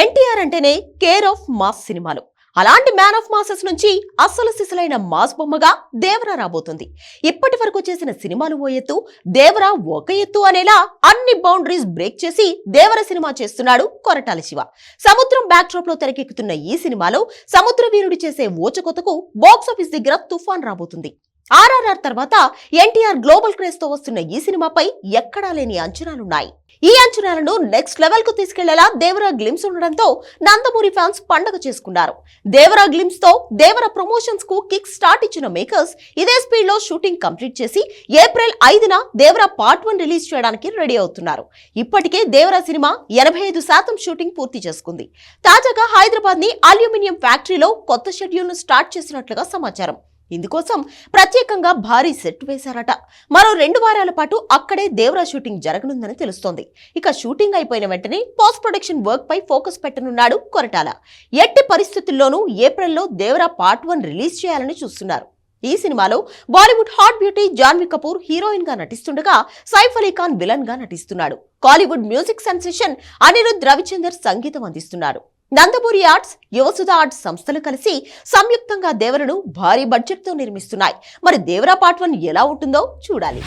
ఎన్టీఆర్ అంటేనే care of mass సినిమాలు. అలాంటి మ్యాన్ ఆఫ్ మాసెస్ నుంచి అస్సలు సిసలైన మాస్ బొమ్మగా దేవరా రాబోతుంది. ఇప్పటి వరకు చేసిన సినిమాలు ఓ ఎత్తు, దేవరా ఒక ఎత్తు అనేలా అన్ని బౌండరీస్ బ్రేక్ చేసి దేవర సినిమా చేస్తున్నాడు కొరటాల శివ. సముద్రం బ్యాక్ డ్రాప్ లో తెరకెక్కుతున్న ఈ సినిమాలో సముద్ర వీరుడు చేసే ఓచకొతకు బాక్సాఫీస్ దగ్గర తుఫాన్ రాబోతుంది. ఆర్ఆర్ఆర్ తర్వాత ఎన్టీఆర్ గ్లోబల్ క్రేజ్ తో వస్తున్న ఈ సినిమాపై ఎక్కడా లేని అంచనాలున్నాయి. ఈ అంచనాలను నెక్స్ట్ లెవెల్ కు తీసుకెళ్లేలా దేవరా గ్లిమ్స్ ఉండడంతో నందమూరి ఫ్యాన్స్ పండగ చేసుకున్నారు. దేవరా గ్లిమ్స్ తో దేవరా ప్రమోషన్స్ కు కిక్ స్టార్ట్ ఇచ్చిన మేకర్స్ ఇదే స్పీడ్ లో షూటింగ్ కంప్లీట్ చేసి ఏప్రిల్ 5న దేవరా పార్ట్ 1 రిలీజ్ చేయడానికి రెడీ అవుతున్నారు. ఇప్పటికే దేవరా సినిమా 85% షూటింగ్ పూర్తి చేసుకుంది. తాజాగా హైదరాబాద్ ని అల్యూమినియం ఫ్యాక్టరీలో కొత్త షెడ్యూల్ ను స్టార్ట్ చేసినట్లుగా సమాచారం. ఇందుకోసం ప్రత్యేకంగా భారీ సెట్ వేశారట. మరో 2 వారాల పాటు అక్కడే దేవరా షూటింగ్ జరగనుందని తెలుస్తోంది. ఇక షూటింగ్ అయిపోయిన వెంటనే పోస్ట్ ప్రొడక్షన్ వర్క్ పై ఫోకస్ పెట్టనున్నాడు కొరటాల. ఎట్టి పరిస్థితుల్లోనూ ఏప్రిల్లో దేవరా పార్ట్ 1 రిలీజ్ చేయాలని చూస్తున్నారు. ఈ సినిమాలో Bollywood hot beauty Janhvi Kapoor heroine గా నటిస్తుండగా సైఫ్ అలీ ఖాన్ విలన్ గా నటిస్తున్నాడు. కాలీవుడ్ మ్యూజిక్ సెన్సేషన్ అనిరుద్ రవిచందర్ సంగీతం అందిస్తున్నాడు. నందమూరి ఆర్ట్స్, యువసుధ ఆర్ట్స్ సంస్థలు కలిసి సంయుక్తంగా దేవరను భారీ బడ్జెట్ తో నిర్మిస్తున్నాయి. మరి దేవరా పార్ట్ 1 ఎలా ఉంటుందో చూడాలి.